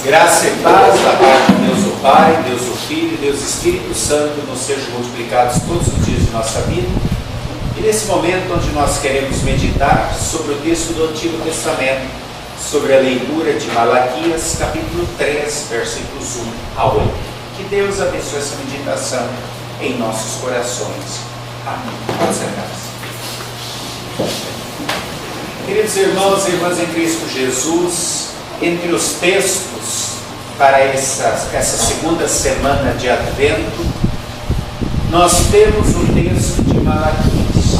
Graça e paz da parte de Deus o Pai, Deus o Filho e Deus o Espírito Santo nos sejam multiplicados todos os dias de nossa vida. E nesse momento onde nós queremos meditar sobre o texto do Antigo Testamento, sobre a leitura de Malaquias, capítulo 3, versículos 1 a 8. Que Deus abençoe essa meditação em nossos corações. Amém. Pode sentar-se. Queridos irmãos e irmãs em Cristo Jesus, entre os textos para essa segunda semana de Advento, nós temos o texto de Malaquias.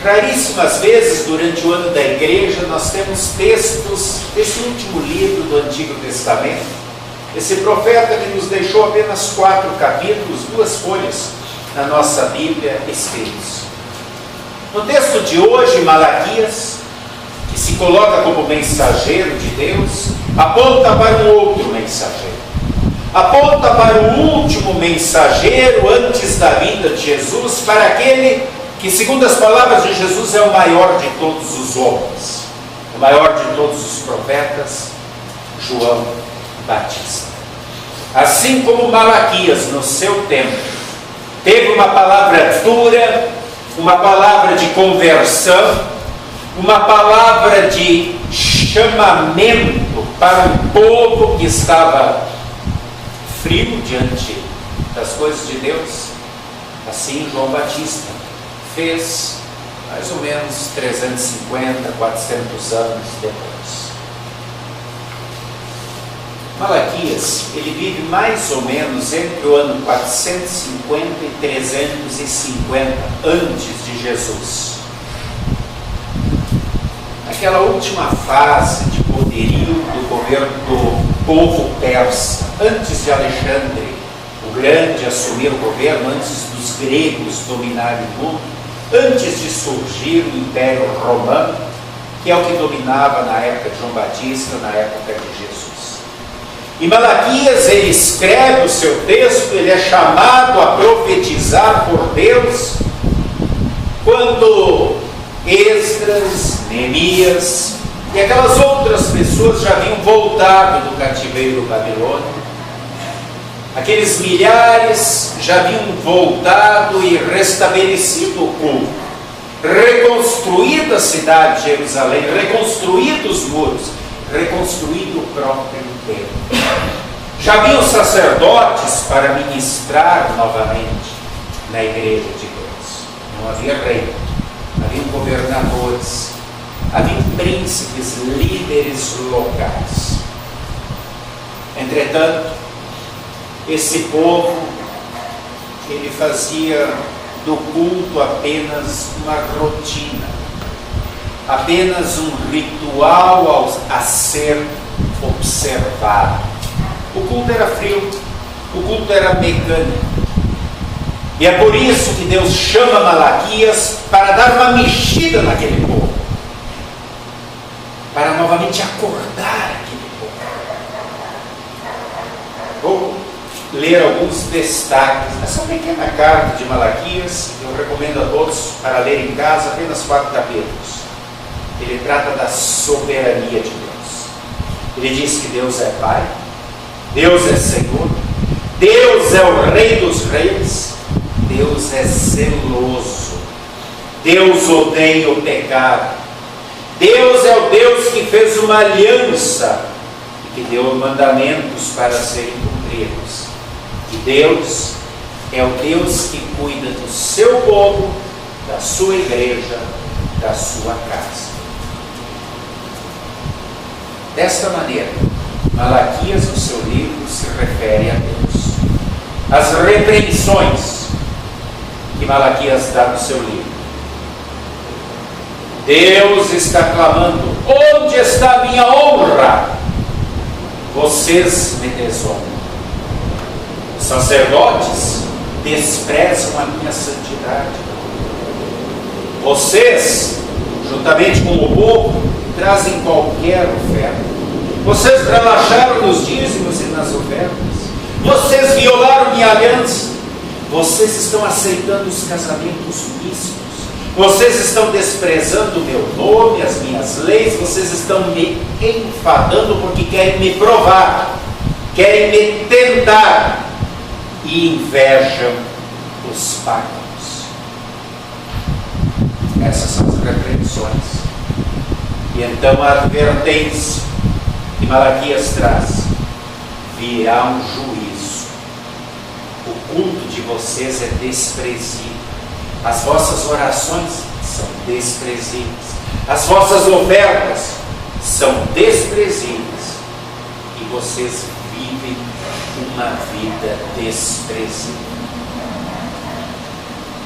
Raríssimas vezes durante o ano da igreja nós temos textos desse último livro do Antigo Testamento, esse profeta que nos deixou apenas 4 capítulos, 2 folhas na nossa Bíblia escritos. No texto de hoje, Malaquias, que se coloca como mensageiro de Deus, aponta para um outro mensageiro. Aponta para o último mensageiro antes da vinda de Jesus, para aquele que, segundo as palavras de Jesus, é o maior de todos os homens, o maior de todos os profetas, João Batista. Assim como Malaquias, no seu tempo, teve uma palavra dura, uma palavra de conversão, uma palavra de chamamento para um povo que estava frio diante das coisas de Deus, assim João Batista fez mais ou menos 350, 400 anos depois. Malaquias, ele vive mais ou menos entre o ano 450 e 350 antes de Jesus. Naquela última fase de poderio do governo do povo persa, antes de Alexandre o Grande assumir o governo, antes dos gregos dominarem o mundo, antes de surgir o Império Romano, que é o que dominava na época de João Batista, na época de Jesus. E Malaquias, ele escreve o seu texto, ele é chamado a profetizar por Deus, quando Esdras, Neemias e aquelas outras pessoas já haviam voltado do cativeiro babilônico. Aqueles milhares já haviam voltado e restabelecido o culto, reconstruído a cidade de Jerusalém, reconstruído os muros, reconstruído o próprio templo. Já haviam sacerdotes para ministrar novamente na igreja de Deus. Não havia rei, haviam governadores, haviam príncipes, líderes locais. Entretanto, esse povo, ele fazia do culto apenas uma rotina, apenas um ritual a ser observado. O culto era frio, o culto era mecânico. E é por isso que Deus chama Malaquias para dar uma mexida naquele povo, para novamente acordar aquele povo. Vou ler alguns destaques nessa pequena carta de Malaquias. Eu recomendo a todos para ler em casa, apenas 4 capítulos. Ele trata da soberania de Deus. Ele diz que Deus é Pai, Deus é Senhor, Deus é o Rei dos Reis, Deus é zeloso, Deus odeia o pecado, Deus é o Deus que fez uma aliança e que deu mandamentos para serem cumpridos. E Deus é o Deus que cuida do seu povo, da sua igreja, da sua casa. Desta maneira, Malaquias, no seu livro, se refere a Deus. As repreensões que Malaquias dá no seu livro. Deus está clamando: onde está a minha honra? Vocês me desonram. Os sacerdotes desprezam a minha santidade. Vocês, juntamente com o povo, trazem qualquer oferta. Vocês relaxaram nos dízimos e nas ofertas. Vocês violaram minha aliança. Vocês estão aceitando os casamentos místicos. vocês estão desprezando o meu nome, as minhas leis, vocês estão me enfadando porque querem me provar, querem me tentar e invejam os pagãos. Essas são as repreensões. E então a advertência que Malaquias traz: virá um juízo. O culto de vocês é desprezível. As vossas orações são desprezíveis. As vossas ofertas são desprezíveis. E vocês vivem uma vida desprezível.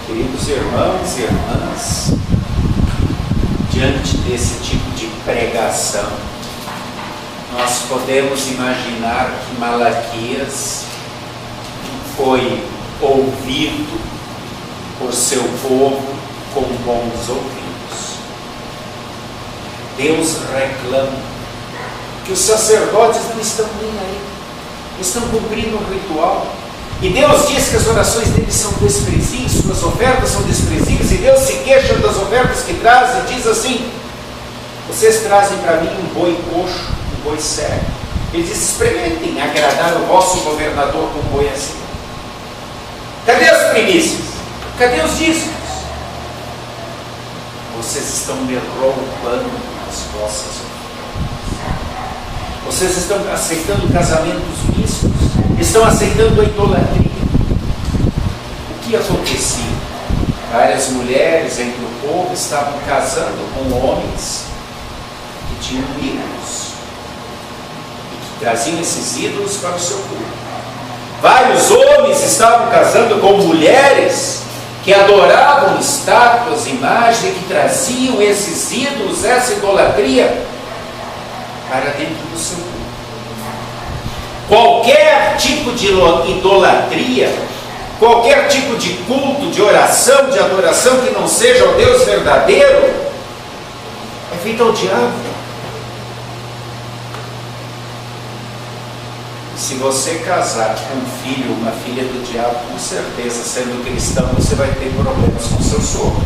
Queridos irmãos e irmãs, diante desse tipo de pregação, nós podemos imaginar que Malaquias foi ouvido por seu povo com bons ouvidos. Deus reclama que os sacerdotes não estão nem aí, estão cumprindo um ritual. E Deus diz que as orações deles são desprezíveis, suas ofertas são desprezíveis, e Deus se queixa das ofertas que trazem e diz assim: vocês trazem para mim um boi coxo, um boi cego. Ele diz: experimentem agradar o vosso governador com um boi assim. Cadê as primícias? Cadê os dízimos? Vocês estão me roubando as vossas ofertas. Vocês estão aceitando casamentos mistos, estão aceitando a idolatria. O que acontecia? Várias mulheres entre o povo estavam casando com homens que tinham ídolos e que traziam esses ídolos para o seu culto. Vários homens estavam casando com mulheres que adoravam estátuas, imagens, e que traziam esses ídolos, essa idolatria para dentro do seu culto. Qualquer tipo de idolatria, qualquer tipo de culto, de oração, de adoração que não seja o Deus verdadeiro, é feito ao diabo. Se você casar com um filho ou uma filha do diabo, com certeza, sendo cristão, você vai ter problemas com seu sogro.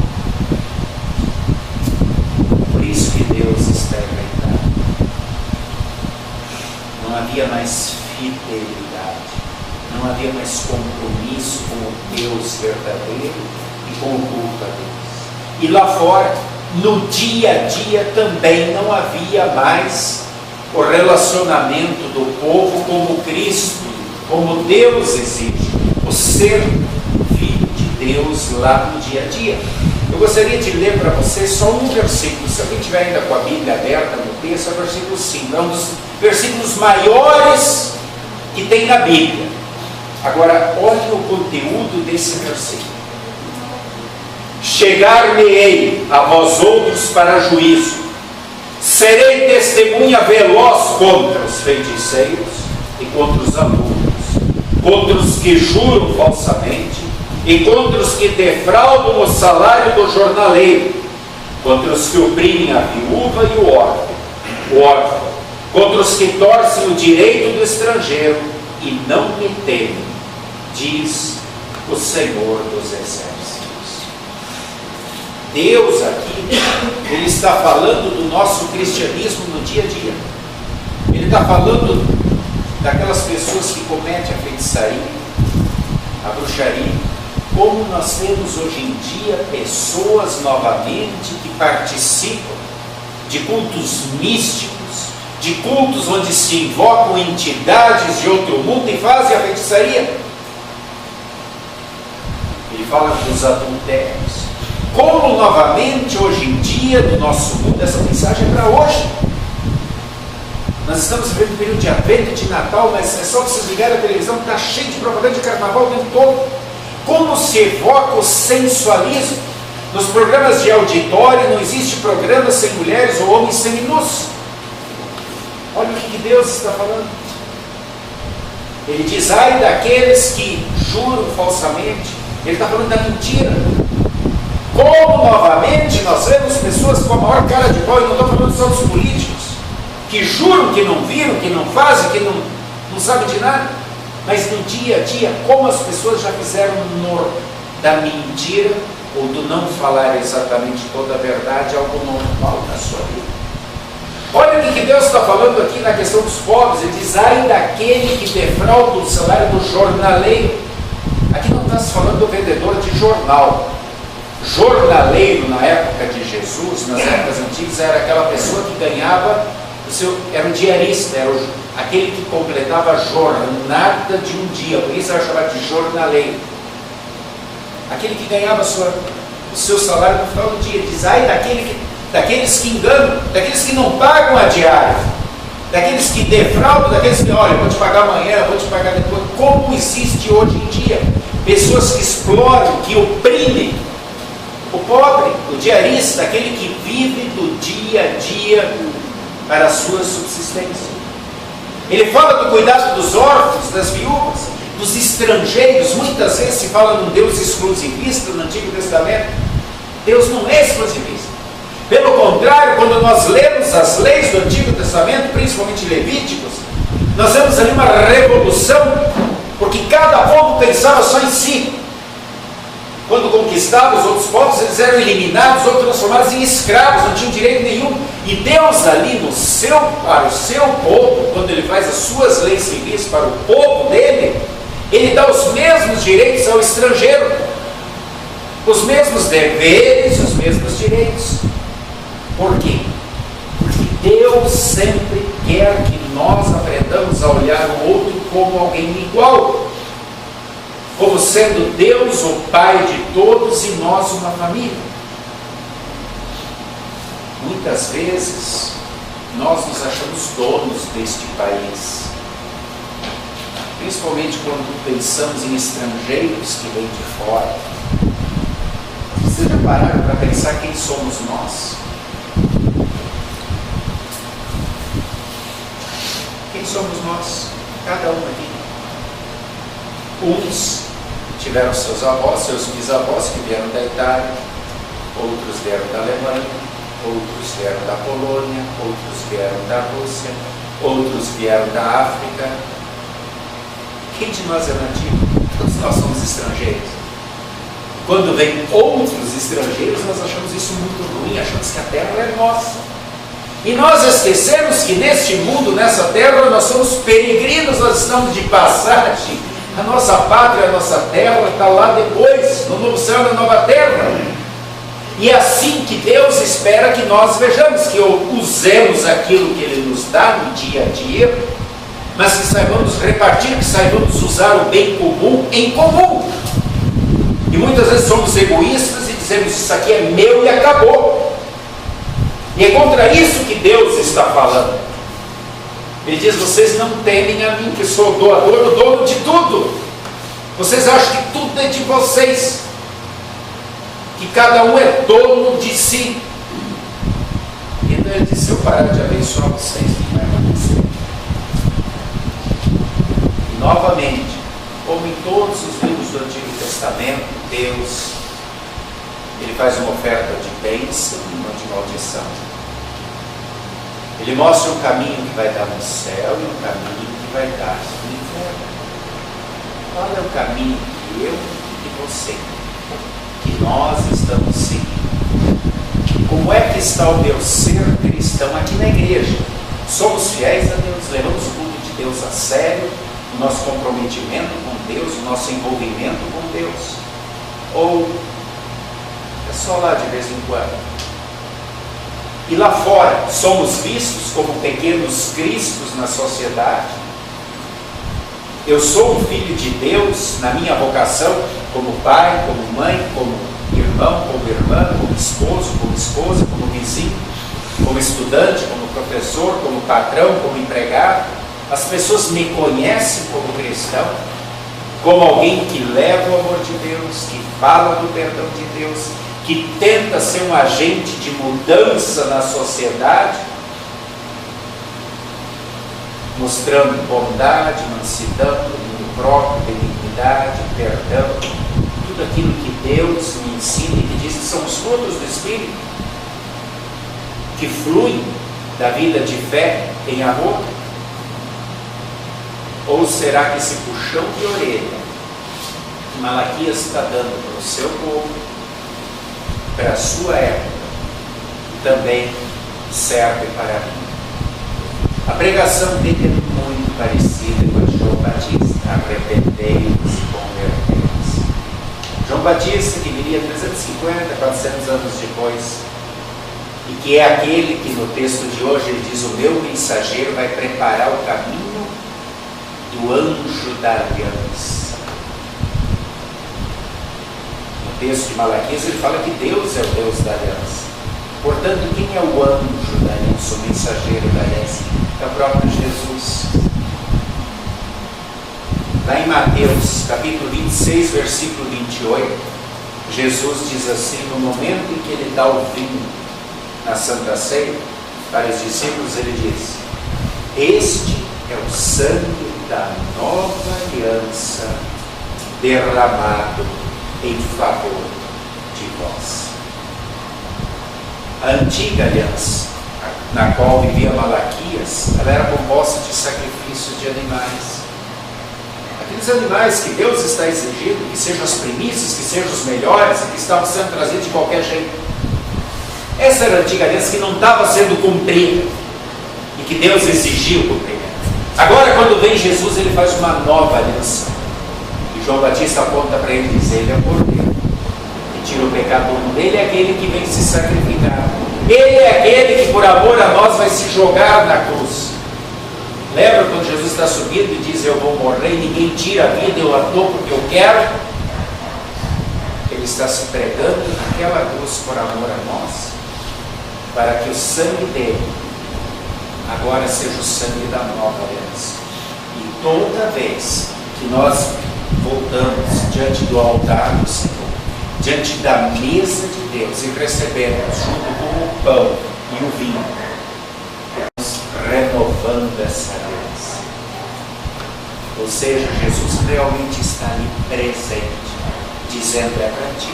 Por isso que Deus está irritado. Não havia mais fidelidade, não havia mais compromisso com o Deus verdadeiro e com o culto a Deus. E lá fora, no dia a dia, também não havia mais o relacionamento do povo como Cristo, como Deus exige, o ser filho de Deus lá no dia a dia. Eu gostaria de ler para vocês só um versículo. Se alguém tiver ainda com a Bíblia aberta no texto, é o versículo 5. É um dos versículos maiores que tem na Bíblia. Agora, olhem o conteúdo desse versículo. Chegar-me-ei a vós outros para juízo. Serei testemunha veloz contra os feiticeiros e contra os alunos, contra os que juram falsamente e contra os que defraudam o salário do jornaleiro, contra os que oprimem a viúva e o órfão, contra os que torcem o direito do estrangeiro e não me temem, diz o Senhor dos Exércitos. Deus aqui, Ele está falando do nosso cristianismo no dia a dia. Ele está falando daquelas pessoas que cometem a feitiçaria, a bruxaria. Como nós temos hoje em dia pessoas novamente que participam de cultos místicos, de cultos onde se invocam entidades de outro mundo e fazem a feitiçaria. Ele fala dos adultérios. Como novamente hoje em dia no nosso mundo, essa mensagem é para hoje. Nós estamos vivendo um período de Advento e de Natal, mas é só vocês ligarem a televisão que está cheio de propaganda de carnaval o tempo todo. Como se evoca o sensualismo. Nos programas de auditório não existe programa sem mulheres ou homens seminus. Olha o que Deus está falando. Ele diz: ai daqueles que juram falsamente. Ele está falando da mentira. Como novamente nós vemos pessoas com a maior cara de pau, e não estou falando só dos políticos, que juram que não viram, que não fazem, que não sabem de nada, mas no dia a dia, como as pessoas já fizeram da mentira ou do não falar exatamente toda a verdade, algo normal na sua vida. Olha o que Deus está falando aqui na questão dos pobres. Ele diz: ai daquele que defrauda o salário do jornaleiro. Aqui não está se falando do vendedor de jornal. Jornaleiro, na época de Jesus, nas épocas antigas, era aquela pessoa que ganhava era o diarista, era aquele que completava a jornada de um dia, por isso era chamado de jornaleiro. Aquele que ganhava o seu salário no final do dia. Diz: ai daqueles que enganam, daqueles que não pagam a diária, daqueles que defraudam, daqueles que, olha, vou te pagar amanhã, vou te pagar depois. Como existe hoje em dia pessoas que exploram, que oprimem o pobre, o diarista, aquele que vive do dia a dia para a sua subsistência. Ele fala do cuidado dos órfãos, das viúvas, dos estrangeiros. Muitas vezes se fala num Deus exclusivista no Antigo Testamento. Deus não é exclusivista. Pelo contrário, quando nós lemos as leis do Antigo Testamento, principalmente Levíticos, nós vemos ali uma revolução, porque cada povo pensava só em si. Quando conquistavam os outros povos, eles eram eliminados ou transformados em escravos, não tinham direito nenhum. E Deus ali para o seu povo, quando Ele faz as suas leis civis para o povo dele, Ele dá os mesmos direitos ao estrangeiro, os mesmos deveres, os mesmos direitos. Por quê? Porque Deus sempre quer que nós aprendamos a olhar o outro como alguém igual, como sendo Deus o Pai de todos e nós uma família. Muitas vezes nós nos achamos donos deste país, principalmente quando pensamos em estrangeiros que vêm de fora. Vocês já pararam para pensar quem somos nós? Quem somos nós? Cada um aqui. Uns tiveram seus avós, seus bisavós que vieram da Itália, outros vieram da Alemanha, outros vieram da Polônia, outros vieram da Rússia, outros vieram da África. Quem de nós é nativo? Todos nós somos estrangeiros. Quando vem outros estrangeiros, nós achamos isso muito ruim, achamos que a terra é nossa. E nós esquecemos que neste mundo, nessa terra, nós somos peregrinos, nós estamos de passagem. A nossa pátria, a nossa terra está lá depois, no novo céu e na nova terra. E é assim que Deus espera que nós vejamos, que usemos aquilo que Ele nos dá no dia a dia, mas que saibamos repartir, que saibamos usar o bem comum em comum. E muitas vezes somos egoístas e dizemos: isso aqui é meu e acabou. E é contra isso que Deus está falando. Ele diz: vocês não temem a mim, que sou o doador, o dono de tudo. Vocês acham que tudo é de vocês, que cada um é dono de si. Então Ele disse: se eu parar de abençoar vocês, não vai acontecer. E novamente, como em todos os livros do Antigo Testamento, Deus, Ele faz uma oferta de bênção e uma de maldição. Ele mostra um caminho que vai dar no céu e um caminho que vai dar no inferno. Qual é o caminho que eu e você, que nós estamos seguindo? Como é que está o meu ser cristão aqui na igreja? Somos fiéis a Deus, levamos o culto de Deus a sério, o nosso comprometimento com Deus, o nosso envolvimento com Deus? Ou é só lá de vez em quando? E lá fora, somos vistos como pequenos cristos na sociedade? Eu sou um filho de Deus na minha vocação, como pai, como mãe, como irmão, como irmã, como esposo, como esposa, como vizinho, como estudante, como professor, como patrão, como empregado. As pessoas me conhecem como cristão, como alguém que leva o amor de Deus, que fala do perdão de Deus, que tenta ser um agente de mudança na sociedade, mostrando bondade, mansidão, domínio próprio, benignidade, perdão, tudo aquilo que Deus me ensina e que diz que são os frutos do Espírito, que fluem da vida de fé em amor? Ou será que esse puxão de orelha que Malaquias está dando para o seu povo para a sua época, também serve para mim. A pregação dele é muito parecida com a de João Batista: arrependei-vos e convertei-vos. João Batista, que viria 350, 400 anos depois, e que é aquele que no texto de hoje ele diz: o meu mensageiro vai preparar o caminho do anjo da aliança. No texto de Malaquias ele fala que Deus é o Deus da aliança. Portanto, quem é o anjo da aliança, o mensageiro da aliança? É o próprio Jesus. Lá em Mateus, capítulo 26, versículo 28, Jesus diz assim, no momento em que ele dá o vinho na Santa Ceia, para os discípulos ele diz: este é o sangue da nova aliança derramado em favor de vós. A antiga aliança, na qual vivia Malaquias, ela era composta de sacrifícios de animais. Aqueles animais que Deus está exigindo que sejam as primícias, que sejam os melhores, e que estavam sendo trazidos de qualquer jeito. Essa era a antiga aliança que não estava sendo cumprida e que Deus exigiu cumprir. Agora, quando vem Jesus, ele faz uma nova aliança. E João Batista aponta para ele e diz: ele é o Cordeiro que tira o pecado do mundo. Ele é aquele que vem se sacrificar. Ele é aquele que por amor a nós vai se jogar na cruz. Lembra quando Jesus está subindo e diz: eu vou morrer, ninguém tira a vida, eu a dou porque eu quero? Ele está se pregando naquela cruz por amor a nós, para que o sangue dele agora seja o sangue da nova aliança. E toda vez que nós voltamos diante do altar do Senhor, diante da mesa de Deus, e recebemos junto com o pão e o vinho, estamos renovando essa aliança. Ou seja, Jesus realmente está ali presente, dizendo: é para ti,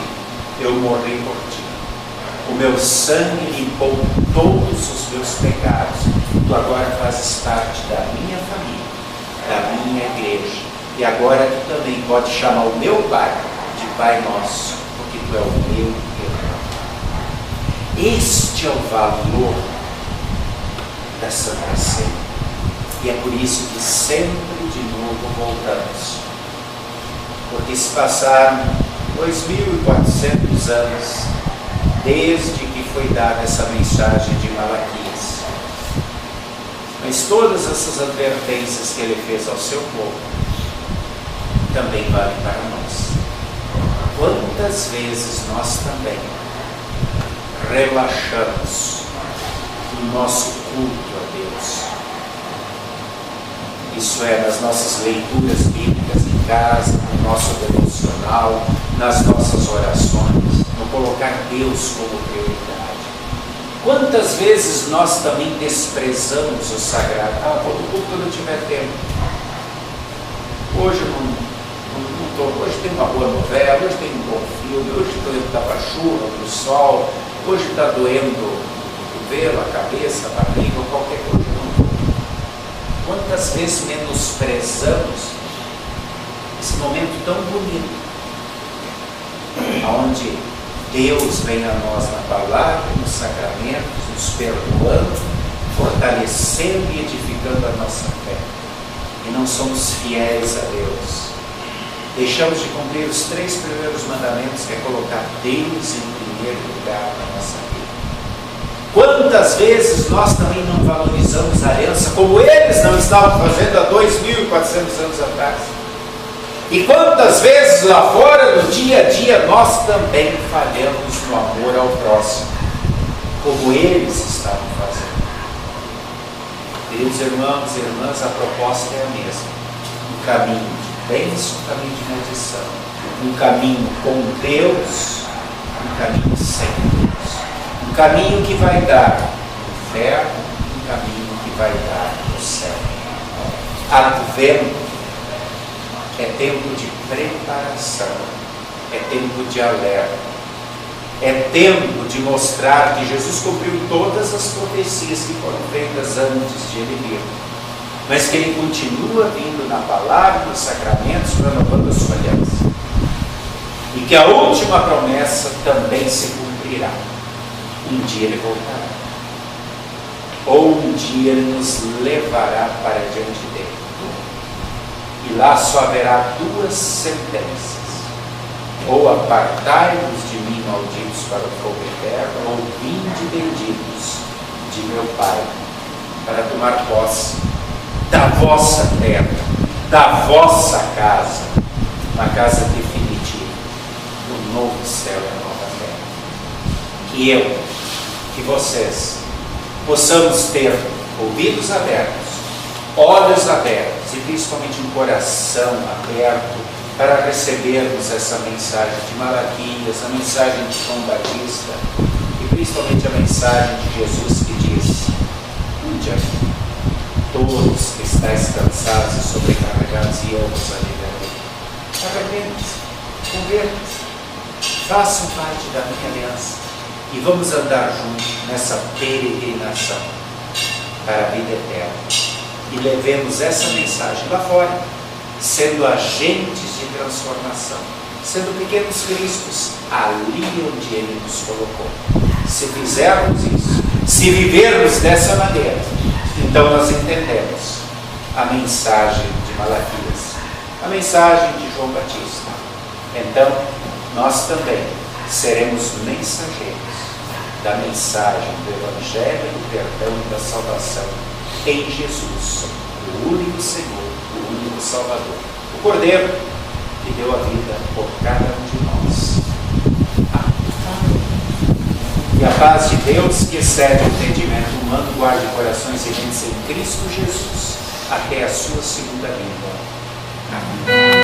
eu morri por ti, o meu sangue limpou todos os meus pecados, tu agora fazes parte da minha família, da minha igreja, e agora tu também pode chamar o meu Pai de Pai Nosso, porque tu é o meu irmão. Este é o valor da Santa Ceia, e é por isso que sempre de novo voltamos, porque se passaram 2400 anos desde que foi dada essa mensagem de Malaquias, mas todas essas advertências que ele fez ao seu povo também valem para nós. Quantas vezes nós também relaxamos no nosso culto a Deus? Isso é, nas nossas leituras bíblicas em casa, no nosso devocional, nas nossas orações, no colocar Deus como prioridade. Quantas vezes nós também desprezamos o sagrado? Quando o culto não tiver tempo. Hoje hoje tem uma boa novela, hoje tem um bom filme, hoje estou indo para a chuva, para o sol, hoje está doendo o cotovelo, a cabeça, a barriga, ou qualquer coisa. Quantas vezes menosprezamos esse momento tão bonito, onde Deus vem a nós na palavra, nos sacramentos, nos perdoando, fortalecendo e edificando a nossa fé, e não somos fiéis a Deus. Deixamos de cumprir os 3 primeiros mandamentos, que é colocar Deus em primeiro lugar na nossa vida. Quantas vezes nós também não valorizamos a aliança, como eles não estavam fazendo há 2400 anos atrás? E quantas vezes lá fora, no dia a dia, nós também falhamos no amor ao próximo, como eles estavam fazendo? Queridos irmãos e irmãs, a proposta é a mesma. Um caminho de bênção, um caminho de maldição. Um caminho com Deus, um caminho sem Deus. Um caminho que vai dar no inferno, um caminho que vai dar no céu. Advento é tempo de preparação, é tempo de alerta, é tempo de mostrar que Jesus cumpriu todas as profecias que foram feitas antes de ele vir, mas que ele continua vindo na palavra, nos sacramentos, renovando a sua aliança, e que a última promessa também se cumprirá. virá. Um dia ele voltará. Ou um dia ele nos levará para diante dele. E lá só haverá duas sentenças. Ou apartai-vos de mim, malditos, para o fogo eterno, ou vinde benditos de meu Pai, para tomar posse da vossa terra, da vossa casa, uma casa definitiva, do novo céu e a nova terra. Que eu, que vocês, possamos ter ouvidos abertos, olhos abertos e principalmente um coração aberto para recebermos essa mensagem de Malaquias, a mensagem de João Batista e principalmente a mensagem de Jesus que diz: vinde a mim, todos que estáis cansados e sobrecarregados, e eu vos aliviarei. Arrependam-se, convertam-se, façam parte da minha aliança e vamos andar juntos nessa peregrinação para a vida eterna. E levemos essa mensagem lá fora, sendo agentes de transformação, sendo pequenos cristos ali onde Ele nos colocou. Se fizermos isso, se vivermos dessa maneira, então nós entendemos a mensagem de Malaquias, a mensagem de João Batista. Então, nós também seremos mensageiros da mensagem do Evangelho, do perdão e da salvação em Jesus, o único Senhor, o único Salvador, o Cordeiro que deu a vida por cada um de nós. Amém. E a paz de Deus, que excede o entendimento humano, guarde corações e mentes em Cristo Jesus até a sua segunda vinda. Amém.